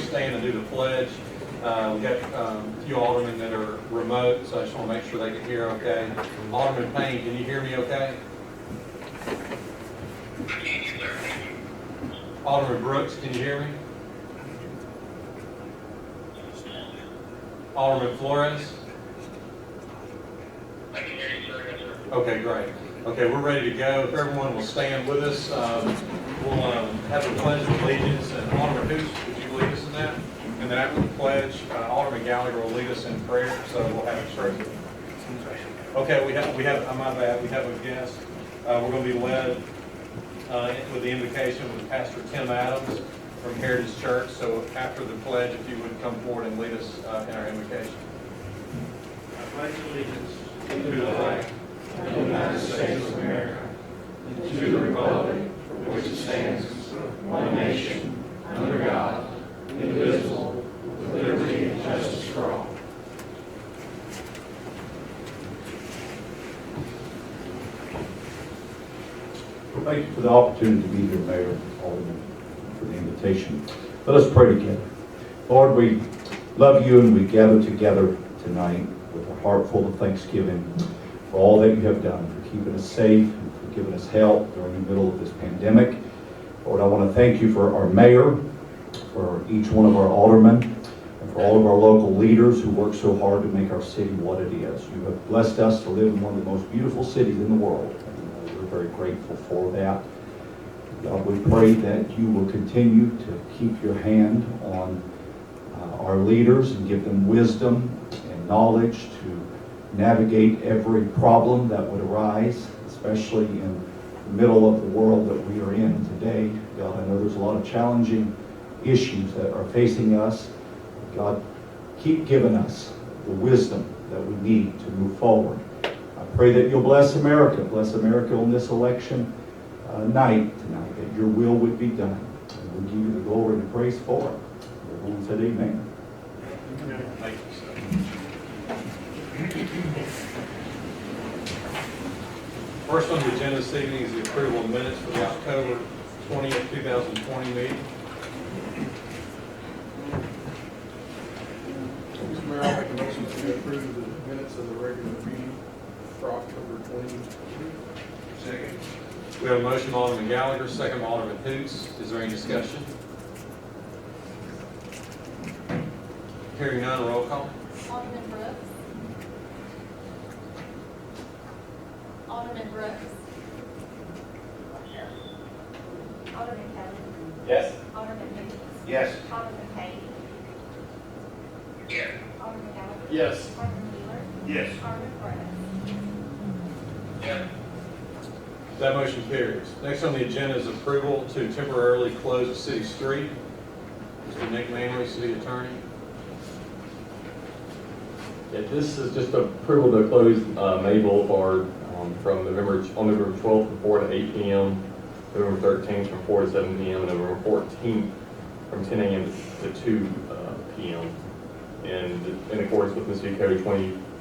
stand and do the pledge, we got a few aldermen that are remote, so I just want to make sure they can hear okay. Alderman Payne, can you hear me okay? Alderman Brooks, can you hear me? Alderman Flores? I can hear you, sir. Yes, sir. Okay, great. Okay, we're ready to go. If everyone will stand with us, we'll have the Pledge of Allegiance. And Alderman Hoots, would you lead us in that? And then after the pledge, Alderman Gallagher will lead us in prayer. So we'll have it straight. Okay, we have. My bad. We have a guest. We're going to be led with the invocation with Pastor Tim Adams from Heritage Church. So after the pledge, if you would come forward and lead us in our invocation. I pledge allegiance To the flag of the United States of America, and to the republic for which it stands, one nation, under God, indivisible, with liberty and justice for all. Thank you for the opportunity to be here, Mayor, Alderman, for the invitation. Let us pray together. Lord, we love you and we gather together tonight with a heart full of thanksgiving for all that you have done, for keeping us safe and for giving us help during the middle of this pandemic. Lord, I want to thank you for our mayor, for each one of our aldermen, and for all of our local leaders who work so hard to make our city what it is. You have blessed us to live in one of the most beautiful cities in the world. We're very grateful for that. God, we pray that you will continue to keep your hand on our leaders and give them wisdom and knowledge to navigate every problem that would arise, especially in the middle of the world that we are in today. God, I know there's a lot of challenging issues that are facing us. God, keep giving us the wisdom that we need to move forward. I pray that you'll bless America on this election night tonight, that your will would be done. And we'll give you the glory and praise for it. Everyone said amen. Thank you, sir. First on the agenda this evening is the approval of minutes for the October 20th, 2020 meeting. Mr. Mayor, I'll make a motion to approve the minutes of the regular meeting for October 20. Second. We have a motion by Alderman Gallagher, second by Alderman Hoots. Is there any discussion? Hearing none, roll call. Alderman Brooks. Alderman Brooks. Yes. Alderman Kelly. Yes. Alderman Hoots. Yes. Alderman Payne. Yes. Alderman Gallagher. Yes. Alderman Wheeler. Yes. Alderman Flores. Yes. That motion carries. Next on the agenda is approval to temporarily close a city street. Mr. Nick Manley, City Attorney. Yeah, this is just approval to close May Boulevard from November 12th from 4 to 8 p.m., November 13th from 4 to 7 p.m., and November 14th from 10 a.m. to 2 p.m. And in accordance with Mississippi Code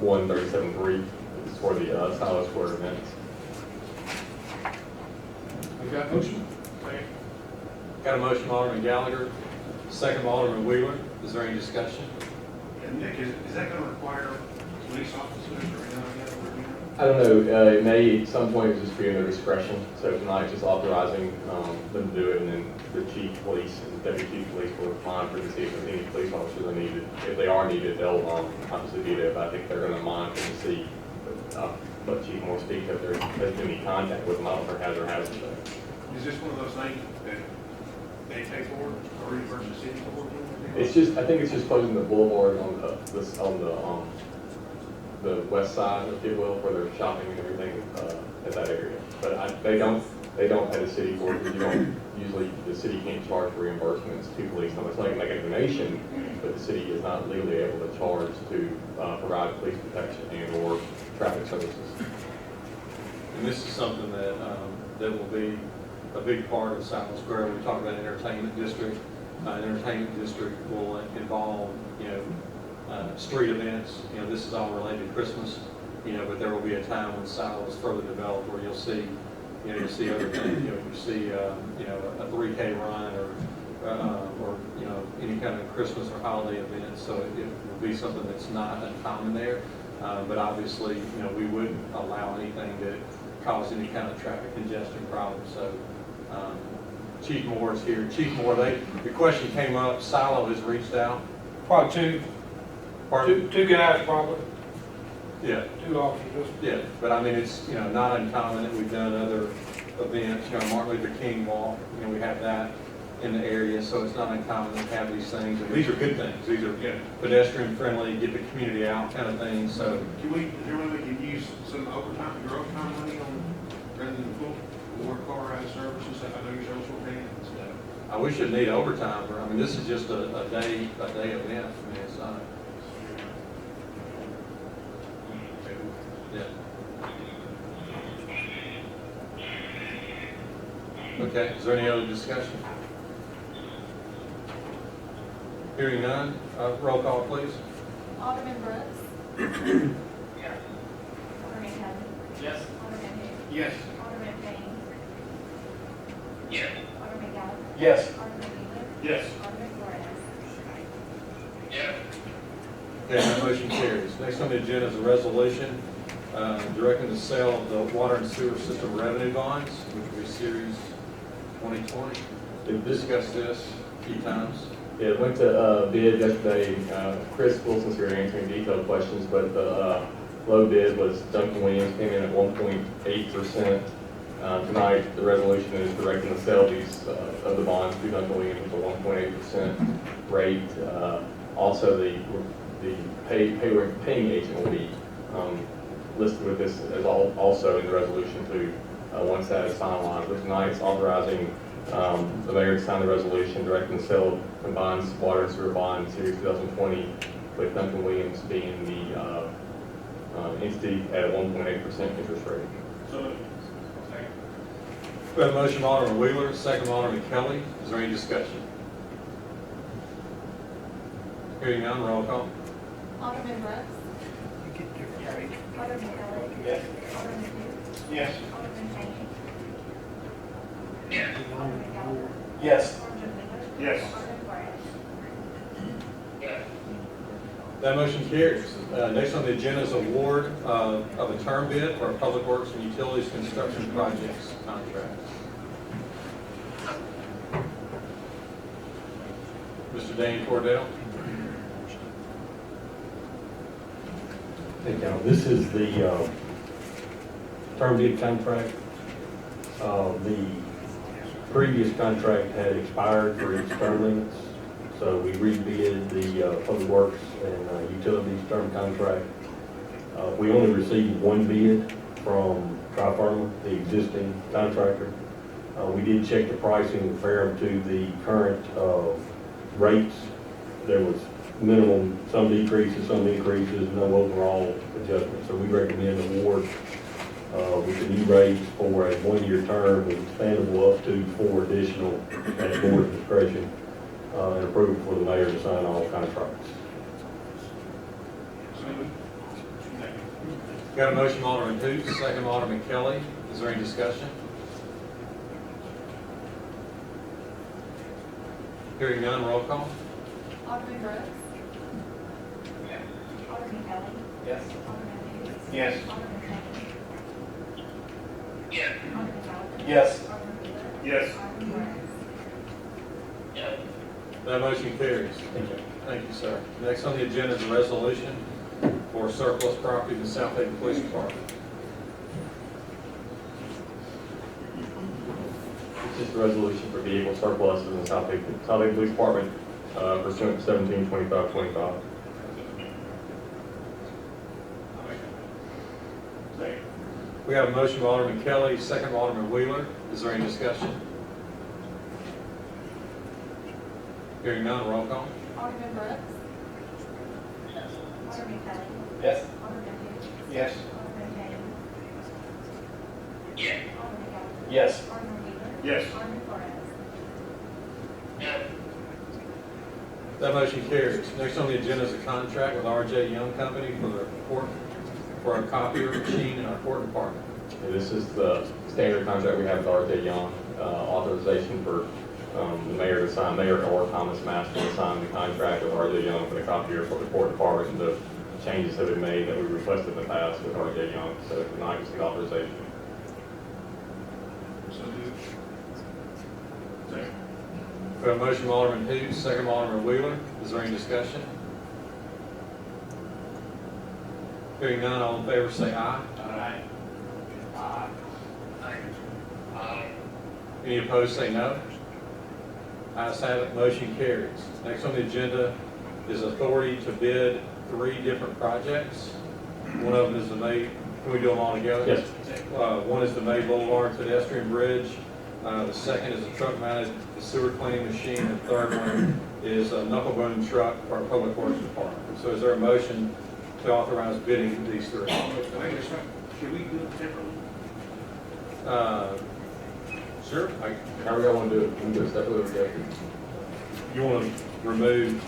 2137.3, this is for the Silo Square events. Make that motion. Second. Got a motion by Alderman Gallagher, second by Alderman Wheeler. Is there any discussion? And Nick, is that going to require police officers or anything like that? I don't know, it may at some point just be in their discretion, so tonight just authorizing them to do it, and then the chief of police and deputy chief of police will monitor to see if there's any police officers are needed. If they are needed, they'll obviously be there, but I think they're going to monitor to see, let Chief Moore speak if there's been any contact with them. I don't know if there has or hasn't. Is this one of those things that they take forward or versus city forward? It's just, I think it's just closing the boulevard on the west side, if you will, where they're shopping and everything at that area. But they don't pay the city for it. You don't usually, the city can't charge for reimbursements to police. Now, it's like make a donation, but the city is not legally able to charge to provide police protection and or traffic services. And this is something that that will be a big part of Silo Square. We talk about entertainment district. Entertainment district will involve, street events. This is all related to Christmas. But there will be a time when Silo is further developed where you'll see, you'll see other things. You see, a 3K run or any kind of Christmas or holiday event, so it will be something that's not uncommon there. But obviously, we wouldn't allow anything that caused any kind of traffic congestion problem. So Chief Moore is here. Chief Moore, the question came up, Silo has reached out. Probably Pardon? two guys probably, Yeah, two officers. yeah, but I mean, it's, not uncommon that we've done other events, Martin Luther King Walk, we have that in the area, so it's not uncommon to have these things. And these are good things. These are pedestrian friendly, get the community out kind of things, so. Is there any way we could use some overtime, your overtime money on, rather than full, or car out of service and stuff? I know you're so short handed and stuff. I wish it'd need overtime, but I mean, this is just a day event. I mean, it's not. Yeah. Okay, is there any other discussion? Hearing none, roll call please. Alderman Brooks. Yes. Alderman Kelly. Yes. Alderman who? Yes. Alderman Payne. Yes. Alderman Gallagher. Yes. Alderman Wheeler. Yes. Alderman Flores. Yes. Okay, that motion carries. Next on the agenda is a resolution directing the sale of the water and sewer system revenue bonds, which will be Series 2020. We've discussed this a few times. Yeah, it went to bid yesterday. Chris Wilson's here answering detailed questions, but the low bid was Duncan Williams, came in at 1.8%. Tonight, the resolution is directing the sale of these of the bonds to Duncan Williams at a 1.8% rate. Also, the paying agent will be listed with this as also in the resolution too, once that is finalized. But tonight, it's authorizing the mayor to sign the resolution directing the sale of combined water and sewer bond series 2020, with Duncan Williams being the entity at a 1.8% interest rate. So, second. We have a motion from Alderman Wheeler, second from Alderman Kelly. Is there any discussion? Hearing none, roll call. Alderman Brooks. Alderman Kelly. Yes. Alderman who? Yes. Alderman Payne. Yes. Alderman Gallagher. Yes. Alderman Wheeler. Yes. Alderman Flores. Yes. That motion carries. Next on the agenda is award of a term bid for a public works and utilities construction projects contract. Mr. Dane Cordell. Hey, Cal, this is the term bid contract. The previous contract had expired for its term limits, so we rebid the public works and utilities term contract. We only received one bid from Tri-Firma, the existing contractor. We did check the pricing and compare them to the current rates. There was minimum, some decreases, some increases, no overall adjustment. So we recommend award with the new rates for a one-year term with expandable up to 4 additional at board discretion, and approval for the mayor to sign all contracts. Got a motion from Alderman Hoots, second from Alderman Kelly. Is there any discussion? Hearing none, roll call. Alderman Brooks. Yes. Alderman Kelly. Yes. Alderman who? Yes. Alderman Payne. Yes. Alderman Gallagher. Yes. Alderman Wheeler. Yes. Alderman Flores. Yes. That motion carries. Thank you. Thank you, sir. Next on the agenda is a resolution for surplus property in the Southaven Police Department. It's just a resolution for vehicle surpluses in the Southaven Police Department pursuant to 172525. Second. We have a motion by Alderman Kelly, second by Alderman Wheeler. Is there any discussion? Hearing none, roll call. Alderman Brooks. Yes. Alderman Kelly. Yes. Alderman who? Yes. Alderman Payne. Yes. Alderman Gallagher. Yes. Alderman Wheeler. Yes. Alderman Flores. Yes. That motion carries. Next on the agenda is a contract with R.J. Young Company for the court, for a copier machine in our court department. And this is the standard contract we have with R.J. Young, authorization for the mayor or Thomas Master to sign the contract with R.J. Young for the copier for the court department. And the changes have been made that we requested in the past with R.J. Young, so tonight is the authorization. So moved. Second. We have a motion from Alderman Hoots, second from Alderman Wheeler. Is there any discussion? Hearing none, all in favor say aye. Aye. Aye. Aye. Any opposed say no. Ayes have it, motion carries. Next on the agenda is authority to bid 3 different projects. One of them is the May, can we do them all together? Yes. One is the May Boulevard pedestrian bridge. The second is a truck-mounted sewer cleaning machine. And the third one is a knuckle boom truck for our public works department. So is there a motion to authorize bidding these 3? Should we do it separately? Sure. However y'all want to do it, we can do it separately or together. You want to remove,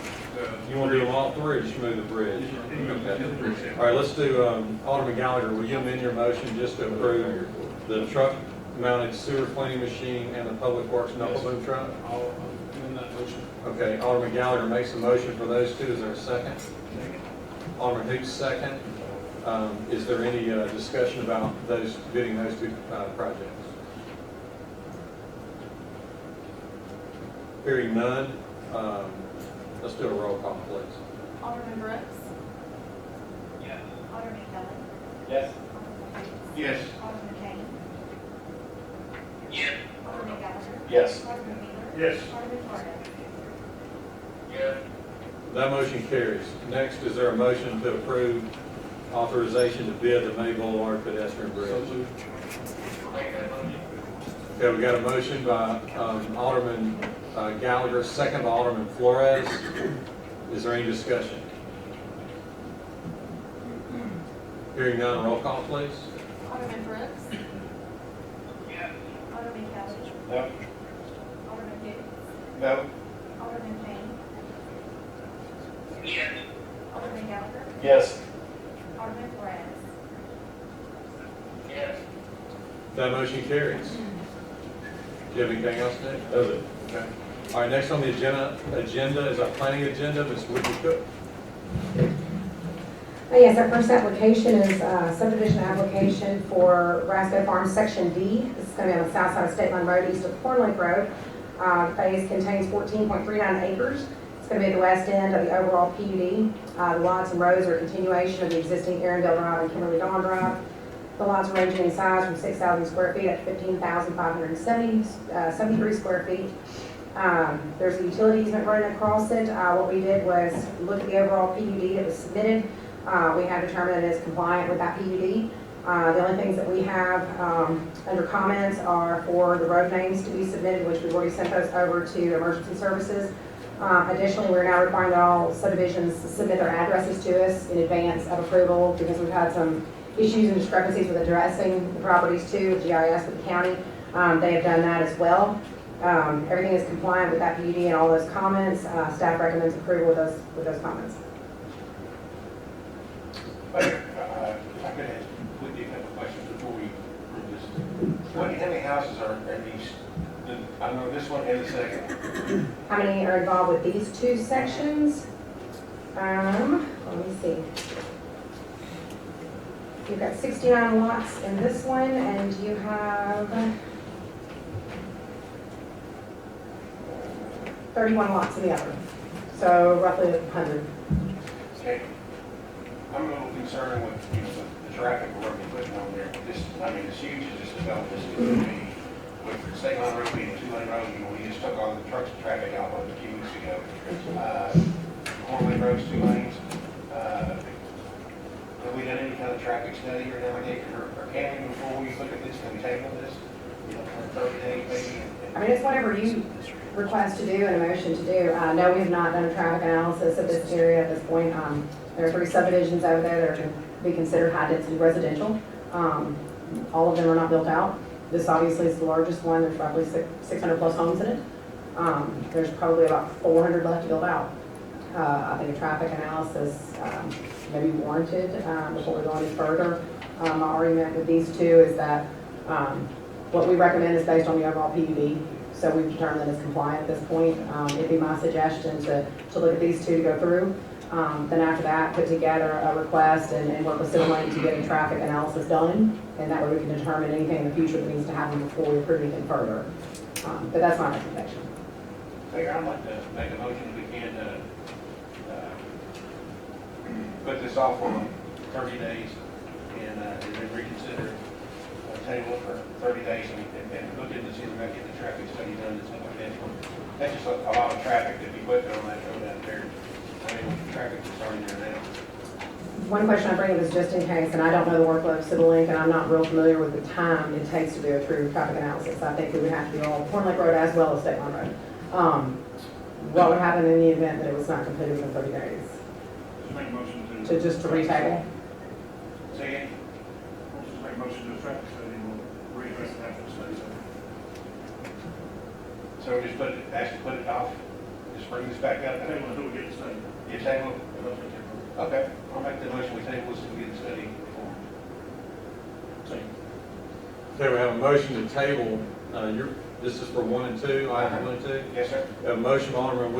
you want to do them all 3 or just remove the bridge? Okay. All right, let's do, Alderman Gallagher, will you amend your motion just to approve the truck-mounted sewer cleaning machine and the public works knuckle boom truck? I'll amend that motion. Okay, Alderman Gallagher makes a motion for those 2. Is there a second? Alderman Hoots, second. Is there any discussion about bidding those 2 projects? Hearing none, let's do a roll call, please. Alderman Brooks. Yes. Alderman Kelly. Yes. Alderman Hoots. Yes. Alderman Kane. Yes. Alderman Gallagher. Yes. Alderman Wheeler. Yes. Alderman Flores. Yes. That motion carries. Next, is there a motion to approve authorization to bid the May Boulevard pedestrian bridge? Make that motion. Okay, we got a motion by Alderman Gallagher, second by Alderman Flores. Is there any discussion? Hearing none, roll call, please. Alderman Brooks. Yes. Alderman Kelly. No. Alderman Hoots. No. Alderman Kane. Yes. Alderman Gallagher. Yes. Alderman Flores. Yes. That motion carries. Do you have anything else, Nick? That was it. Okay. All right, next on the agenda is our planning agenda. Ms. Whitney Cook. Yes, our first application is subdivision application for Rasco Farm Section D. This is going to be on the south side of State Line Road, east of Corn Lake Road. Phase contains 14.39 acres. It's going to be at the west end of the overall PUD. The lots and roads are a continuation of the existing Arundel Drive and Kimberly Dawn Drive. The lots ranging in size from 6,000 square feet up to 15,573 square feet. There's a utility easement running across it. What we did was look at the overall PUD that was submitted. We have determined that it is compliant with that PUD. The only things that we have under comments are for the road names to be submitted, which we've already sent those over to emergency services. Additionally, we're now requiring that all subdivisions submit their addresses to us in advance of approval because we've had some issues and discrepancies with addressing the properties to GIS with the county. They have done that as well. Everything is compliant with that PUD and all those comments. Staff recommends approval with those comments. Mayor, I could ask Whitney a couple questions before we approve this. How many houses are these? I know this one and the second. How many are involved with these 2 sections? Let me see. You've got 69 lots in this one, and you have 31 lots in the other. So roughly 100. Okay. I'm a little concerned with, the traffic we're going to be putting on there. This, it's huge, it's just developed this is going to be, with State Line Road being a 2-lane road, we just took all the trucks and traffic out of it a few weeks ago. Corn Lake Road's 2 lanes. Have we done any kind of traffic study or navigation, or can we, before we look at this, can we table this? For 30 days maybe? I mean, it's whatever you request to do and a motion to do. No, we have not done a traffic analysis of this area at this point. There are 3 subdivisions over there that are to be considered high-density residential. All of them are not built out. This obviously is the largest one. There's roughly 600 plus homes in it. There's probably about 400 left to build out. I think a traffic analysis may be warranted before we go any further. My argument with these 2 is that what we recommend is based on the overall PUD. so we've determined that it's compliant at this point. It'd be my suggestion to look at these two to go through. Then after that, put together a request and work with City Link to get a traffic analysis done. And that way we can determine anything in the future that needs to happen before we approve anything further. But that's my recommendation. Mayor, I'd like to make a motion if we can, put this off for 30 days and then reconsider, table it for 30 days and look into see if we can get the traffic study done and stuff like that. That's just a lot of traffic to be put on that road out there. I mean, with the traffic that's already there now. One question I bring up is just in case, and I don't know the workload of City Link, and I'm not real familiar with the time it takes to do a true traffic analysis. I think we would have to do all Horn Lake Road as well as State Line Road. What would happen in the event that it was not completed within 30 days? Just make a motion To just to retable? Say again? just make a motion to a traffic study, and we'll readdress it after the study's over. So we just actually put it off, just bring this back up. Table until we get the study. You table it? Okay, I'll make the motion, we table this and get the study before. Okay, we have a motion to table, this is for 1 and 2, item 1 and 2. Yes, sir. We have a motion by Alderman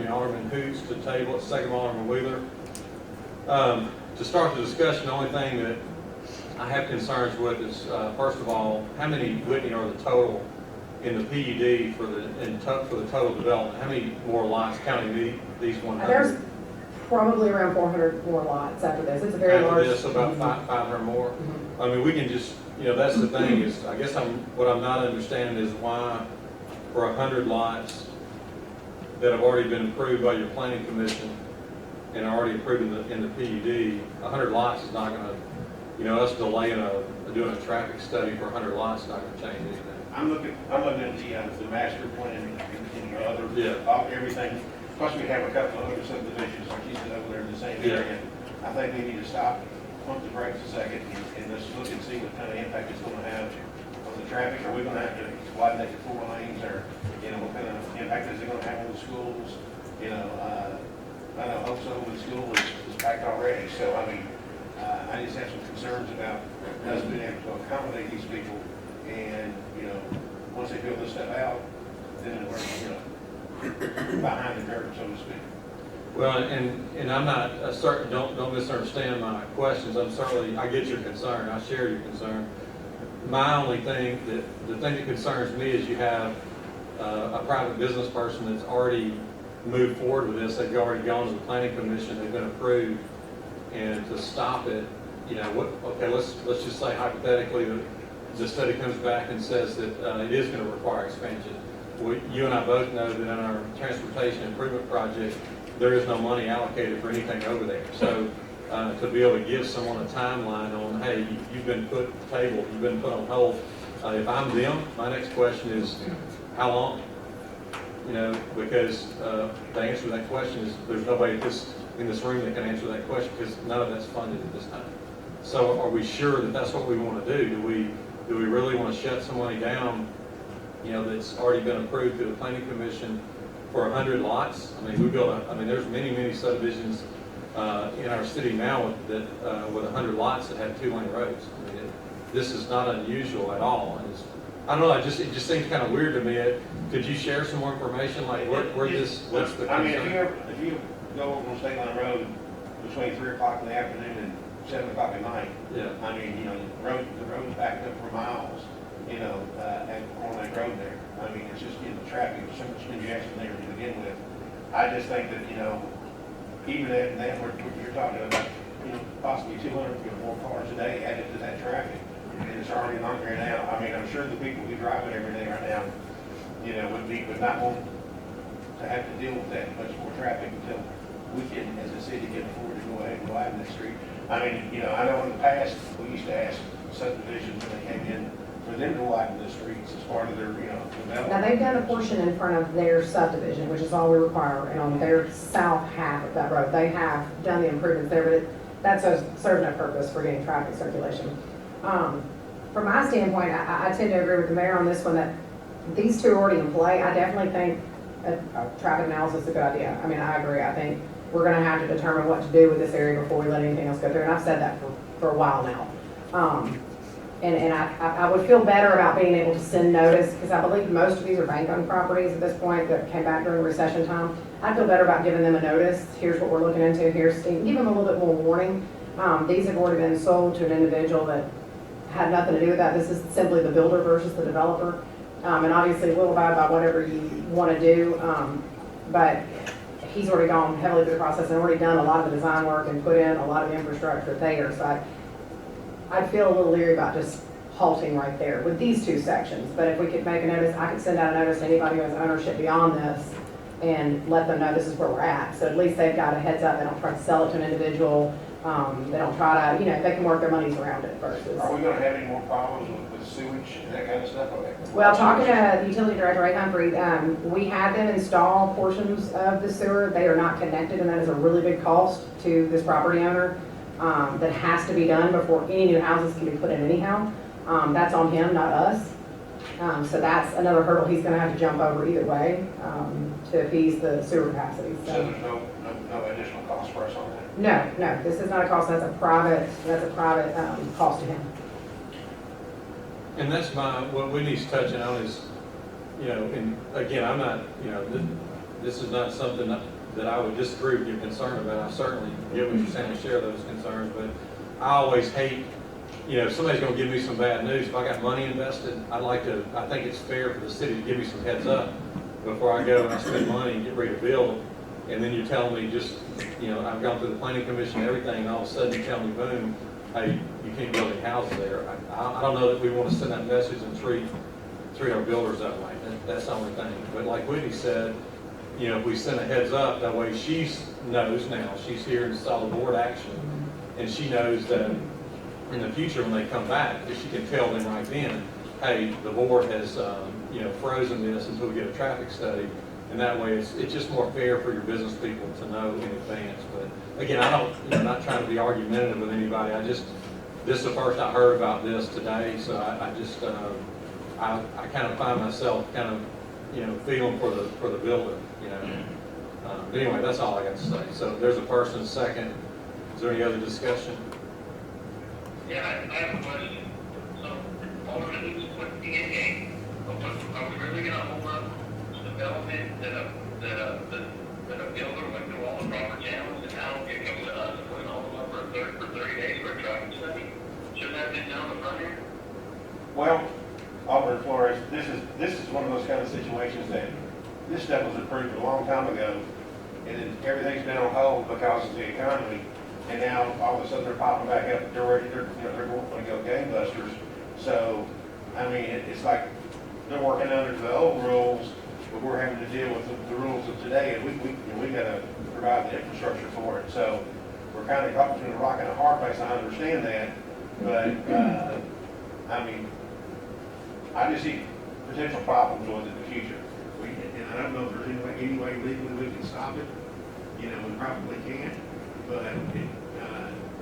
Alderman Hoots to table it, second by Alderman Wheeler. To start the discussion, the only thing that I have concerns with is, first of all, how many, Whitney, are the total in the PUD for the total development? How many more lots counting these 100? There's probably around 400 more lots after this. It's a very After large. this, about 500 more. Mhm. I mean, we can just, that's the thing is, I guess what I'm not understanding is why for 100 lots that have already been approved by your planning commission and are already approved in the PUD, 100 lots is not gonna, us delaying doing a traffic study for 100 lots is not gonna change anything. I'm looking at the master plan and other, Yeah. Everything. Plus we have a couple of other subdivisions, like you said, over there in the same Yeah. area. I think we need to stop, pump the brakes a second, and let's look and see what kind of impact it's gonna have on the traffic. Are we gonna have to widen it to 4 lanes, or, what kind of impact is it gonna have on the schools? I know Hope Sullivan School is packed already, so I mean, I just have some concerns about us being able to accommodate these people, and, once they build this stuff out, then we're, behind the curve, so to speak. Well, and I'm not certain, don't misunderstand my questions. I get your concern, I share your concern. My only thing, the thing that concerns me is you have a private business person that's already moved forward with this. They've already gone to the planning commission, they've been approved, and to stop it, let's just say hypothetically that the study comes back and says that it is going to require expansion. You and I both know that in our transportation improvement project, there is no money allocated for anything over there. So to be able to give someone a timeline on, hey, you've been put you've been put on hold. If I'm them, my next question is, how long? Because the answer to that question is there's nobody in this room that can answer that question because none of that's funded at this time. So are we sure that that's what we want to do? Do we really want to shut somebody down, that's already been approved through the planning commission for 100 lots? I mean, there's many subdivisions in our city now with 100 lots that have 2-lane roads. I mean, this is not unusual at all. And I don't know, it just seems kind of weird to me. Could you share some more information, like what's the concern? I mean, if you go on State Line Road between 3 o'clock in the afternoon and 7 o'clock at night, Yeah. I mean, the road's backed up for miles, on that road there. I mean, it's just, traffic, there's so much congestion there to begin with. I just think that, even at that, you're talking about, possibly 200 more cars a day added to that traffic. And it's already on there now. I mean, I'm sure the people who drive it every day right now, would not want to have to deal with that much more traffic until we can, as a city, can afford to go ahead and widen the street. I mean, I know in the past, we used to ask subdivisions when they came in for them to widen the streets as part of their, development. Now, they've done a portion in front of their subdivision, which is all we require, and on their south half of that road, they have done the improvements there, but that's served no purpose for getting traffic circulation. From my standpoint, I tend to agree with the mayor on this one, that these two are already in play. I definitely think a traffic analysis is a good idea. I mean, I agree. I think we're gonna have to determine what to do with this area before we let anything else go through, and I've said that for a while now. And I would feel better about being able to send notice, because I believe most of these are bank-owned properties at this point that came back during recession time. I'd feel better about giving them a notice, here's what we're looking into, here's, give them a little bit more warning. These have already been sold to an individual that had nothing to do with that. This is simply the builder versus the developer. And obviously we'll abide by whatever you want to do, but he's already gone heavily through the process and already done a lot of the design work and put in a lot of the infrastructure there. So I'd feel a little leery about just halting right there with these two sections. But if we could make a notice, I could send out a notice to anybody who has ownership beyond this and let them know this is where we're at. So at least they've got a heads up. They don't try to sell it to an individual. They don't try to, they can work their monies around it versus. Are we gonna have any more problems with sewage and that kind of stuff? Okay. Well, talking to the utility director, Ray Humphrey, we had them install portions of the sewer. They are not connected, and that is a really big cost to this property owner. That has to be done before any new houses can be put in anyhow. That's on him, not us. So that's another hurdle he's gonna have to jump over either way, to appease the sewer capacity. So there's no additional cost for us on that? No, this is not a cost, that's a private cost to him. And that's what Whitney's touching on is, and again, I'm not, this is not something that I would disagree with your concern about. I certainly get what you're saying and share those concerns, but I always hate, if somebody's gonna give me some bad news, if I got money invested, I think it's fair for the city to give me some heads up before I go and I spend money and get ready to build, and then you're telling me just, I've gone through the planning commission and everything, and all of a sudden you tell me, boom, hey, you can't build any houses there. I don't know that we want to send that message and treat our builders that way. That's the only thing. But like Whitney said, if we send a heads up, that way she knows now, she's here and saw the board action, and she knows that in the future when they come back, that she can tell them right then, hey, the board has, frozen this until we get a traffic study. And that way, it's just more fair for your business people to know in advance. But again, I'm not trying to be argumentative with anybody. This is the first I heard about this today, so I kind of find myself kind of, feeling for the builder, But anyway, that's all I got to say. So there's a person, second. Is there any other discussion? Yeah, I have a question. So, Alderman, who's put the end game? Are we really gonna hold up development that a builder went through all the proper channels and now it comes to us and we're gonna hold them up for 30 days for a traffic study? Shouldn't that have been done on the front end? Well, Alderman Flores, this is one of those kind of situations that this stuff was approved a long time ago, and then everything's been on hold because of the economy, and now all of a sudden they're popping back up. They're ready. They're going to go gangbusters. So, I mean, it's like they're working under the old rules, but we're having to deal with the rules of today, and we got to provide the infrastructure for it. So we're kind of caught between a rock and a hard place. I understand that, but I mean, I just see potential problems with it in the future. And I don't know if there's any way legally we can stop it. We probably can't, but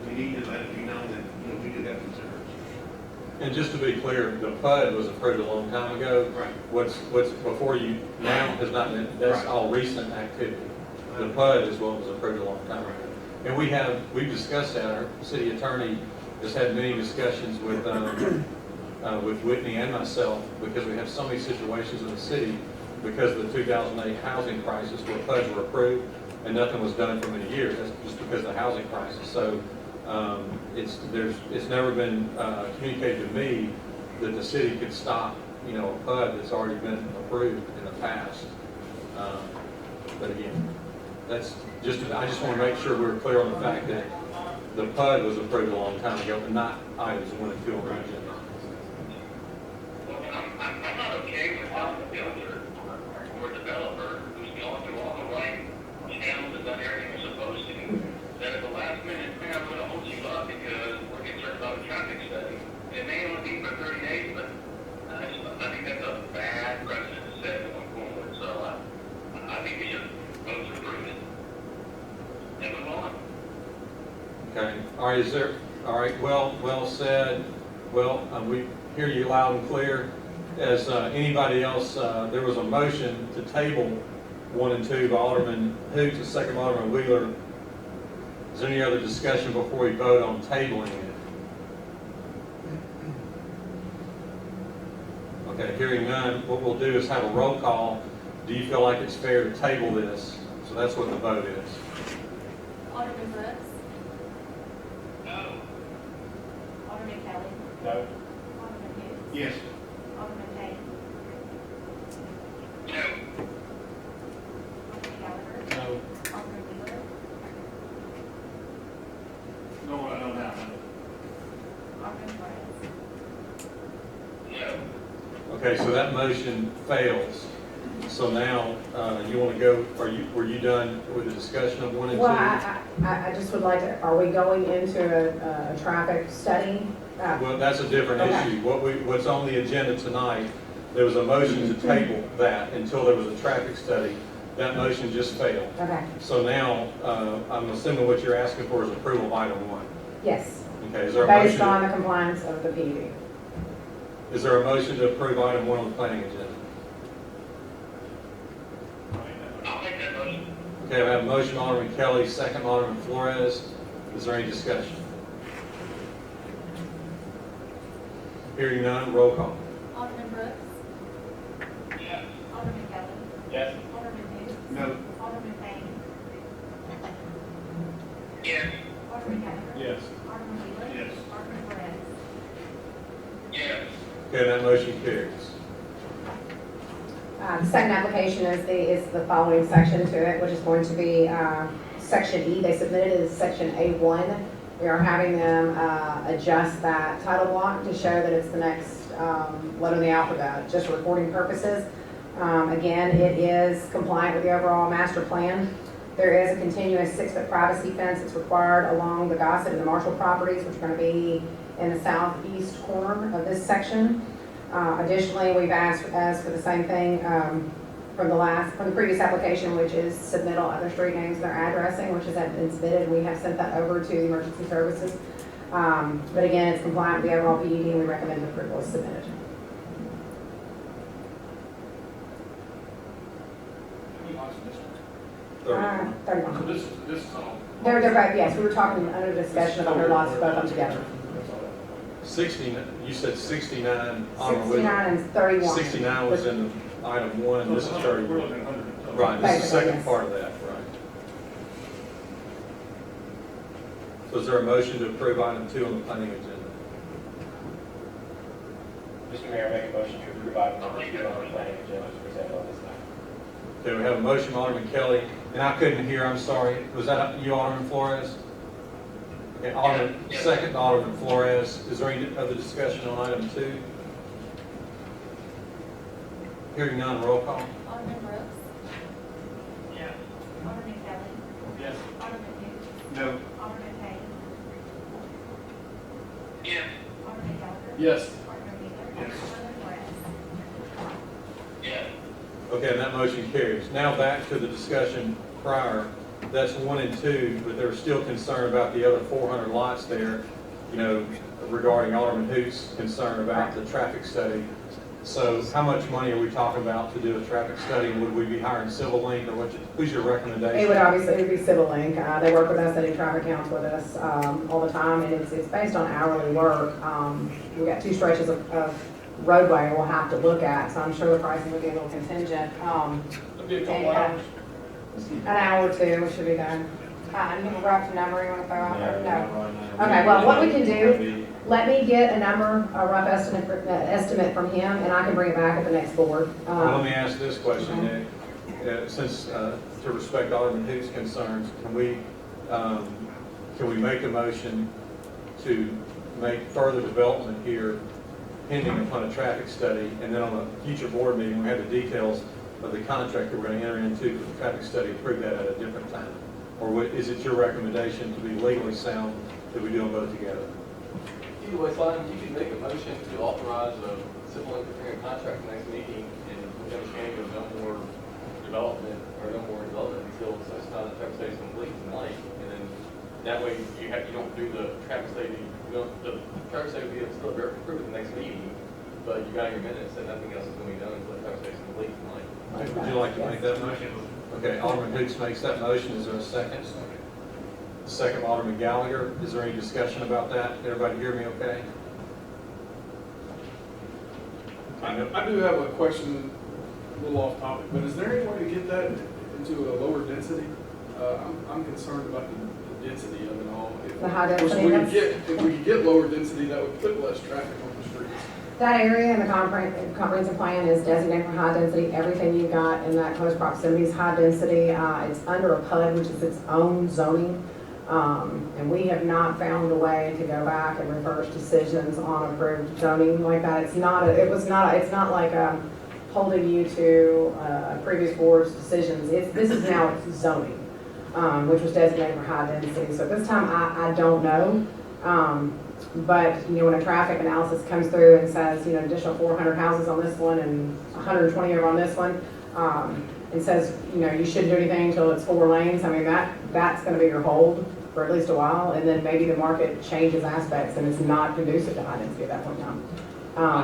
we need to let it be known that we do have concerns. And just to be clear, the PUD was approved a long time ago. Right. What's before you now has not been, that's Right. all recent activity. The PUD is what was approved a long time ago. And we've discussed that. Our city attorney has had many discussions with Whitney and myself, because we have so many situations in the city because of the 2008 housing crisis where PUDs were approved and nothing was done for many years. That's just because of the housing crisis. So it's never been communicated to me that the city could stop, a PUD that's already been approved in the past. But again, I just want to make sure we're clear on the fact that the PUD was approved a long time ago, but not items 1 and 2 on the agenda. Well, I'm not okay with how the builder or developer who's gone through all the right channels and done everything they're supposed to, that at the last minute, man, I'm gonna hold you up because we're concerned about a traffic study. It may only be for 30 days, but I think that's a bad precedent to set going forward. So I think we should vote to approve it. And move on. Okay, all right, well said. Well, we hear you loud and clear. As anybody else, there was a motion to table 1 and 2 by Alderman Hoots, a second by Alderman Wheeler. Is there any other discussion before we vote on tabling it? Okay, hearing none, what we'll do is have a roll call. Do you feel like it's fair to table this? So that's what the vote is. Alderman Brooks. No. Alderman Kelly. No. Alderman Hoots. Yes. Alderman Payne. No. Alderman Gallagher. No. Alderman Wheeler. No, I don't know. Alderman Flores. No. Okay, so that motion fails. So now, you want to go, were you done with the discussion of 1 and 2? Well, I just would like to, are we going into a traffic study? Well, that's a different Okay. issue. What's on the agenda tonight, there was a motion to table that until there was a traffic study. That motion just failed. Okay, So now, I'm assuming what you're asking for is approval of item 1. yes, Okay, is there a based motion? on the compliance of the PUD. Is there a motion to approve item 1 on the planning agenda? I'll make that motion. Okay, I have a motion, Alderman Kelly, second Alderman Flores. Is there any discussion? Hearing none, roll call. Alderman Brooks. Yes. Alderman Kelly. Yes. Alderman Hoots. No. Alderman Payne. Yes. Alderman Gallagher. Yes. Alderman Wheeler. Yes. Alderman Flores. Yes. Okay, that motion carries. The second application is the following section to it, which is going to be Section E. They submitted it as Section A1. We are having them adjust that title block to show that it's the next letter of the alphabet, just for recording purposes. Again, it is compliant with the overall master plan. There is a continuous 6-foot privacy fence that's required along the Gossett and the Marshall properties, which are going to be in the southeast corner of this section. Additionally, we've asked for the same thing from the previous application, which is submittal of their street names, their addressing, which has been submitted. We have sent that over to the emergency services. But again, it's compliant with the overall PUD, and we recommend approval as submitted. So 31. this is all. They're both, yes, we were talking under discussion of 100 lots, both of them together. 60, you said 69. Alderman Wheeler. 69 and 31. 69 was in item 1, this is We're 31. looking at 100. Right, this is the second Yes. part of that, right. So is there a motion to approve item 2 on the planning agenda? Mr. Mayor, make a motion to approve item number 2 on the planning agenda as presented on this night. Okay, we have a motion, Alderman Kelly, and I couldn't hear, I'm sorry. Was that you, Alderman Flores? Okay, Alderman, Yes. second Alderman Flores. Is there any other discussion on item 2? Hearing none, roll call. Alderman Brooks. Yes. Alderman Kelly. Yes. Alderman Hoots. No. Alderman Payne. Yes. Alderman Gallagher. Yes. Alderman Wheeler. Yes. Alderman Flores. Yes. Okay, and that motion carries. Now back to the discussion prior. That's 1 and 2, but there was still concern about the other 400 lots there, you know, regarding Alderman Hoots' concern about the traffic study. So how much money are we talking about to do a traffic study? Would we be hiring Civil Link, or who's your recommendation? It would obviously be Civil Link. They work with us, they do traffic counts with us all the time, and it's based on hourly work. We've got 2 stretches of roadway we'll have to look at, so I'm sure the pricing will be a little contingent. It'll be a couple And, hours. An hour or 2, we should be done. You have a rough number you want to throw out there? No. No. Okay, well, what we can do, let me get a number, a rough estimate from him, and I can bring it back at the next board. Well, let me ask this question, Nick. Since, to respect Alderman Hoots' concerns, can we make a motion to make further development here pending upon a traffic study, and then on a future board meeting, we have the details of the contract that we're going to enter into for the traffic study, approve that at a different time? Or is it your recommendation to be legally sound that we do them both together? Either way, fine, you can make a motion to authorize a civil engineering contract next meeting, and with understanding of no more development until such time the traffic study is complete tonight. And then that way you don't do the traffic study, the traffic study will be still approved at the next meeting, but you got your minutes and nothing else is going to be done until the traffic study is complete tonight. Would you like to make that motion? Okay, Alderman Hoots makes that motion. Is there a second? Second, Alderman Gallagher. Is there any discussion about that? Everybody hear me okay? I do have a question, a little off topic, but is there any way to get that into a lower density? I'm concerned about the density of it all. The high Of course, density, if we could get lower density, that would put less traffic on the streets. that area in the comprehensive plan is designated for high density. Everything you've got in that close proximity is high density. It's under a PUD, which is its own zoning. And we have not found a way to go back and reverse decisions on approved zoning like that. It's not like holding you to a previous board's decisions. This is now its zoning, which was designated for high density. So at this time, I don't know. But, when a traffic analysis comes through and says, additional 400 houses on this one and 120 over on this one, and says, you shouldn't do anything until it's 4 lanes, I mean, that's gonna be your hold for at least a while, and then maybe the market changes aspects and it's not conducive to high density at that point in time.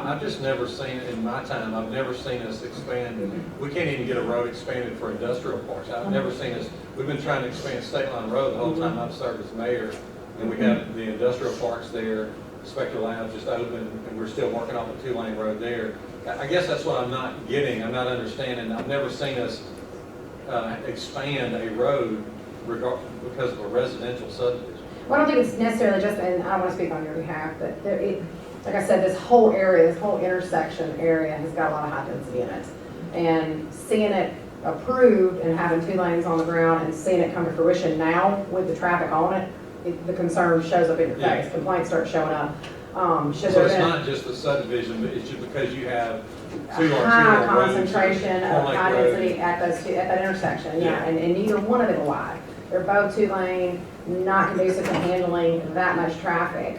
I've just never seen it in my time. I've never seen us expand. We can't even get a road expanded for industrial parks. I've never seen us. We've been trying to expand State Line Road the whole time I've served as mayor, and we have the industrial parks there. Spectre Labs just opened, and we're still working on the 2-lane road there. I guess that's what I'm not getting. I'm not understanding. I've never seen us expand a road because of a residential subdivision. Well, I don't think it's necessarily just, and I don't want to speak on your behalf, but like I said, this whole area, this whole intersection area has got a lot of high density in it. And seeing it approved and having 2 lanes on the ground and seeing it come to fruition now with the traffic on it, the concern shows up in your face. Complaints start showing up. So it's not just the subdivision, but it's just because you have 2 high arterial roads, concentration of Cornlake high Road. density at that intersection, Yeah. and neither one of them are wide. They're both 2-lane, not conducive to handling that much traffic.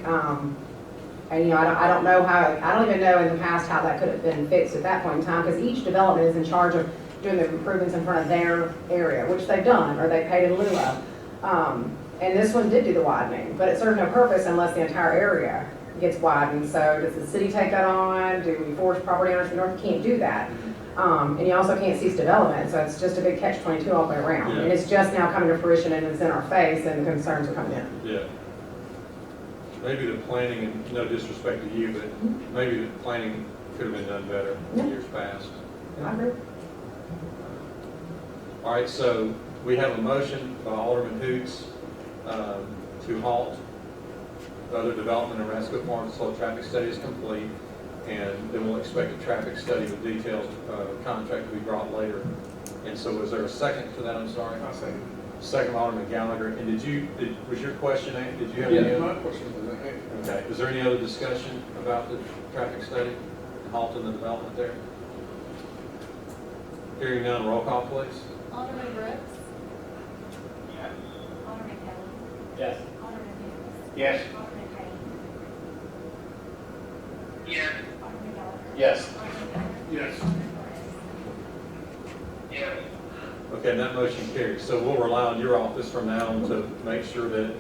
And I don't know how, I don't even know in the past how that could have been fixed at that point in time, because each development is in charge of doing the improvements in front of their area, which they've done, or they paid in lieu of. And this one did do the widening, but it served no purpose unless the entire area gets widened. So does the city take that on? Do we force property owners to the north? You can't do that. And you also can't cease development, so it's just a big catch-22 all the way around. Yeah. And it's just now coming to fruition and it's in our face and the concerns are coming in. Yeah. Maybe the planning, and no disrespect to you, but maybe the planning could have been done better in years past. I agree. All right, so we have a motion by Alderman Hoots to halt other development in Rascal Farm until a traffic study is complete, and then we'll expect a traffic study with details contract to be brought later. And so was there a second to that? I'm sorry. I say, Second, Alderman Gallagher. And was your question, did you have any yeah, other? my question was, hey, Okay, is there any other discussion about the traffic study, halting the development there? Hearing none, roll call please. Alderman Brooks. Yes. Alderman Kelly. Yes. Alderman Hoots. Yes. Alderman Payne. Yes. Alderman Gallagher. Yes. Alderman Gallagher. yes. Alderman Flores. Yes. Okay, and that motion carries. So we'll rely on your office from now on to make sure that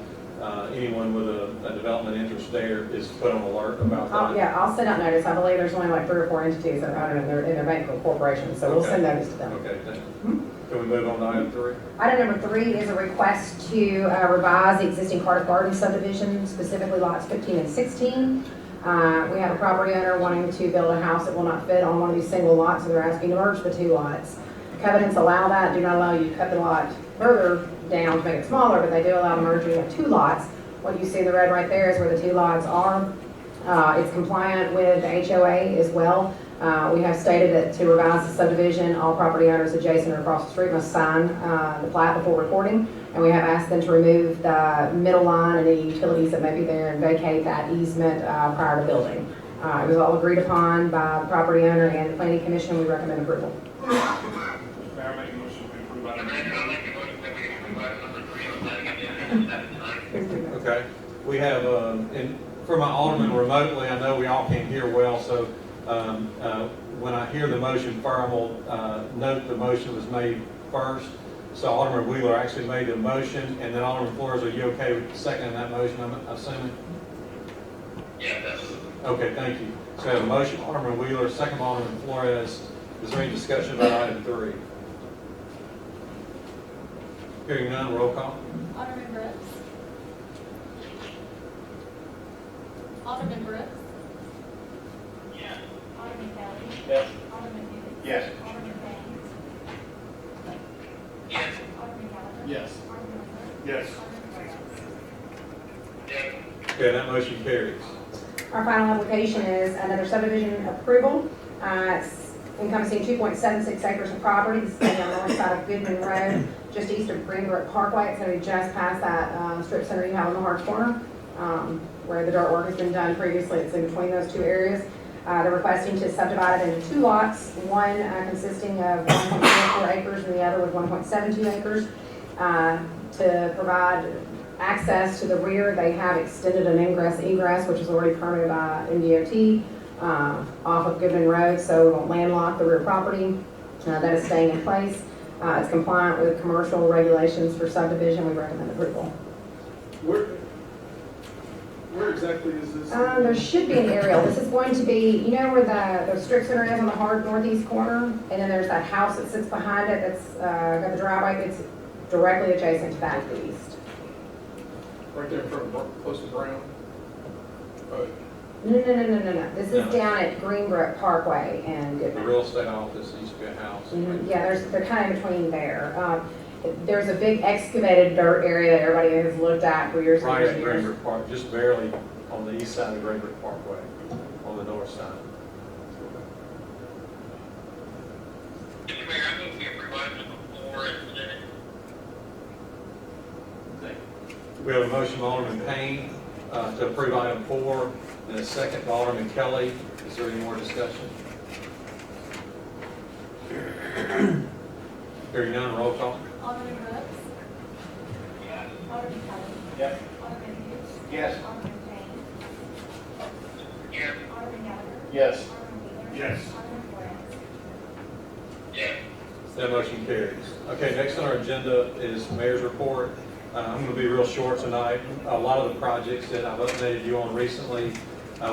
anyone with a development interest there is put on alert about that. Yeah, I'll send out notice. I believe there's only like 3 or 4 entities that are in their bank corporation, so we'll Okay. send notice to them. Okay, thank you. Can we move on to item 3? Item number 3 is a request to revise the existing Cardiff Garden subdivision, specifically lots 15 and 16. We have a property owner wanting to build a house that will not fit on one of these single lots, so they're asking to merge the 2 lots. Covenants allow that, do not allow you to cut the lot further down to make it smaller, but they do allow the merging of 2 lots. What you see in the red right there is where the 2 lots are. It's compliant with the HOA as well. We have stated that to revise the subdivision, all property owners adjacent or across the street must sign the plat before recording. And we have asked them to remove the middle line and any utilities that may be there and vacate that easement prior to building. It was all agreed upon by the property owner and the planning commission. We recommend approval. Mayor, I make a motion to approve I'll item make a motion that we approve item number 3 on planning agenda at this time. Okay. We have, and for my alderman remotely, I know we all can't hear well, so when I hear the motion firm, we'll note the motion was made first. So Alderman Wheeler actually made the motion, and then Alderman Flores, are you okay with seconding that motion, I'm assuming? Yes, absolutely. Okay, thank you. So we have a motion, Alderman Wheeler, second Alderman Flores. Is there any discussion about item 3? Hearing none, roll call. Alderman Brooks. Alderman Brooks. Yes. Alderman Kelly. Yes. Alderman Brett. Yes. Okay, that motion carries. Our final application is another subdivision approval. It's encompassing 2.76 acres of property. This is on the north side of Goodman Road, just east of Greenbrook Parkway. It's going to be just past that strip center you have on the hard corner, where the dirt work has been done previously. It's in between those two areas. They're requesting to subdivide it into 2 lots, one consisting of 1.44 acres and the other with 1.72 acres. To provide access to the rear, they have extended an ingress-egress, which is already permitted by MDOT, off of Goodman Road, so we won't landlock the rear property. That is staying in place. It's compliant with commercial regulations for subdivision. We recommend approval. Where exactly is this? There should be an aerial. This is going to be, you know where the strip center is on the hard northeast corner? And then there's that house that sits behind it that's got the driveway. It's directly adjacent to that to the east. Right there in front of, close to Brown? No. This is down at Greenbrook Parkway and The Goodman. real estate office used to be a house. Yeah, they're kind of in between there. There's a big excavated dirt area that everybody has looked at for years and Right years at and years. Greenbrook Park, just barely on the east side of Greenbrook Parkway, on the north side. Mr. Mayor, I move we approve items number 4 as presented. We have a motion by Alderman Payne to approve item 4, and a second by Alderman Kelly. Is there any more discussion? Hearing none, roll call. Alderman Brooks. Yes. Alderman Kelly. Yes. Alderman Hughes. Yes. Alderman Payne. Yes. Alderman Gallagher. Yes. Alderman Wheeler. Yes. Alderman Flores. Yes. That motion carries. Okay, next on our agenda is mayor's report. I'm going to be real short tonight. A lot of the projects that I've updated you on recently,